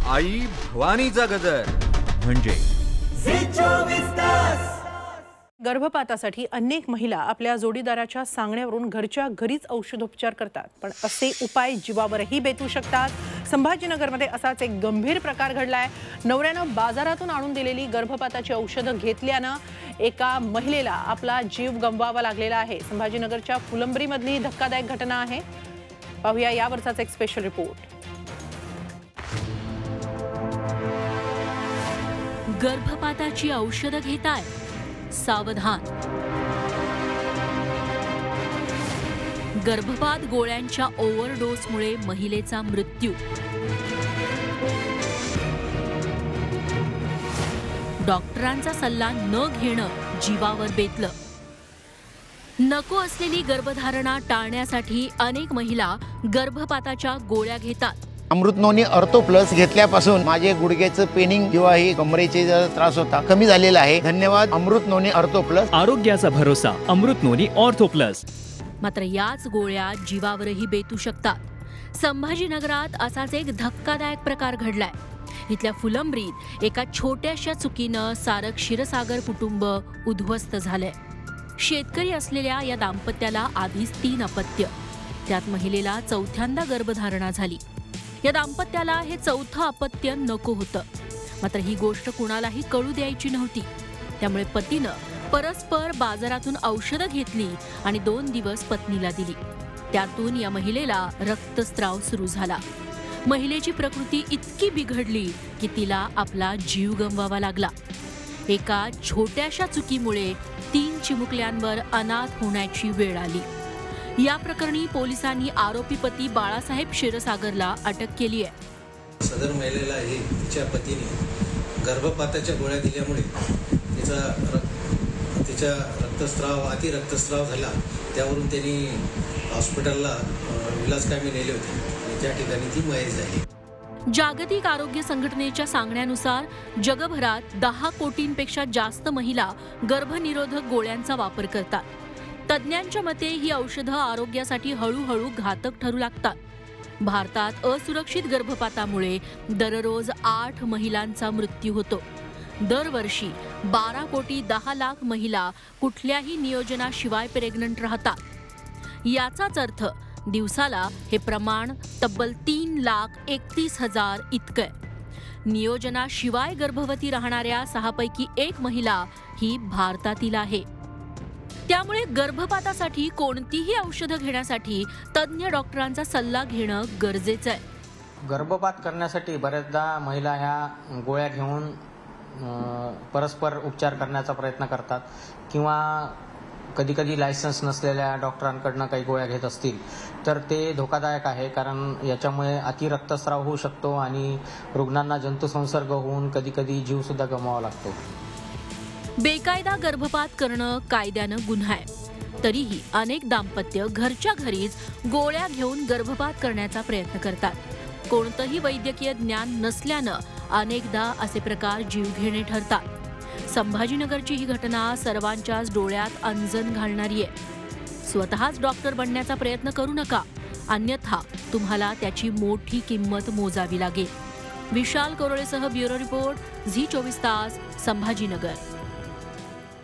आई भवानीचा गजर म्हणजे गर्भपातासाठी अनेक महिला आपल्या जोडीदाराच्या सांगण्यावरून घरच्या घरीच औषधोपचार करतात, पण असे उपाय जीवावरही बेतू शकतात। संभाजीनगरमध्ये असाच एक गंभीर प्रकार घडलाय। नवऱ्यानं बाजारातून आणून दिलेली गर्भपाताची औषधं घेतल्यानं एका महिलेला आपला जीव गमवावा लागलेला आहे। संभाजीनगरच्या फुलंब्रीमधली धक्कादायक घटना आहे। पाहूया यावरचाच एक स्पेशल रिपोर्ट। गर्भपाताची औषधं घेताय, सावधान। गर्भपात गोळ्यांच्या ओव्हरडोसमुळे महिलेचा मृत्यू। डॉक्टरांचा सल्ला न घेणं जीवावर बेतलं। नको असलेली गर्भधारणा टाळण्यासाठी अनेक महिला गर्भपाताच्या गोळ्या घेतात। अमृत नोनी ऑर्थो प्लस घेतल्यापासून माझे गुडघ्याचं पेनिंग किंवा ही कमरेचे त्रास होता कमी झालेला आहे। धन्यवाद अमृत नोनी ऑर्थो प्लस। आरोग्याचा भरोसा अमृत नोनी ऑर्थो प्लस। मात्र याच गोळ्या जीवावरही बेतू शकतात। संभाजीनगरात असाच एक धक्कादायक प्रकार घडलाय। इथल्या फुलंब्रीत एका छोट्याशा चुकीनं सारं क्षीरसागर कुटुंब उद्ध्वस्त झालंय। शेतकरी असलेल्या या दाम्पत्याला आधीच 3 अपत्य, त्यात महिलेला चौथ्यांदा गर्भधारणा झाली। या दाम्पत्याला हे चौथं अपत्य नको होतं, मात्र ही गोष्ट कुणालाही कळू द्यायची नव्हती। त्यामुळे पतीनं परस्पर बाजारातून औषधं घेतली आणि 2 दिवस पत्नीला दिली। त्यातून या महिलेला रक्तस्राव सुरू झाला। महिलेची प्रकृती इतकी बिघडली की तिला आपला जीव गमवावा लागला। एका छोट्याशा चुकीमुळे 3 चिमुकल्यांवर अनाथ होण्याची वेळ आली। या प्रकरणी पोलिसांनी आरोपी पती बाळासाहेब क्षीरसागरला अटक केली आहे। सदर महिलेला तिच्या पतीने गर्भपाताच्या गोळ्या दिल्यामुळे तिचा रक्तस्राव झाला। त्यावरून त्यांनी हॉस्पिटलला विलासकामी नेले होते आणि त्या ठिकाणी ती मयत झाली। जागतिक आरोग्य संघटनेच्या सांगण्यानुसार जगभरात 10 कोटींपेक्षा जास्त महिला गर्भनिरोधक गोळ्यांचा वापर करतात। तज्ज्ञांच्या मते ही औषधं आरोग्यासाठी हळूहळू घातक ठरू लागतात। भारतात असुरक्षित गर्भपातामुळे दररोज 8 महिलांचा मृत्यू होतो। दरवर्षी 12 कोटी 10 लाख महिला कुठल्याही नियोजनाशिवाय प्रेग्नंट राहतात। याचाच अर्थ दिवसाला हे प्रमाण तब्बल 3,31,000 इतकं। नियोजनाशिवाय गर्भवती राहणाऱ्या 6 पैकी 1 महिला ही भारतातील आहे। त्यामुळे गर्भपातासाठी कोणतीही औषधं घेण्यासाठी तज्ञ डॉक्टरांचा सल्ला घेणं गरजेचं आहे। गर्भपात करण्यासाठी बऱ्याचदा महिला ह्या गोळ्या घेऊन परस्पर उपचार करण्याचा प्रयत्न करतात किंवा कधीकधी लायसन्स नसलेल्या डॉक्टरांकडून काही गोळ्या घेत असतील तर ते धोकादायक आहे, कारण याच्यामुळे अति रक्तस्राव होऊ शकतो आणि रुग्णांना जंतुसंसर्ग होऊन कधीकधी जीवसुद्धा गमवावा लागतो। बेकायदा गर्भपात करणं कायद्यानं गुन्हा आहे, तरीही अनेक दाम्पत्य घरच्या घरीच गोळ्या घेऊन गर्भपात करण्याचा प्रयत्न करतात। कोणतंही वैद्यकीय ज्ञान नसल्यानं अनेकदा असे प्रकार जीवघेणे ठरतात। संभाजीनगरची ही घटना सर्वांच्याच डोळ्यात अंजन घालणारी आहे। स्वतःच डॉक्टर बनण्याचा प्रयत्न करू नका, अन्यथा तुम्हाला त्याची मोठी किंमत मोजावी लागेल। विशाल कोरोळेसह ब्युरो रिपोर्ट, झी 24 तास, संभाजीनगर।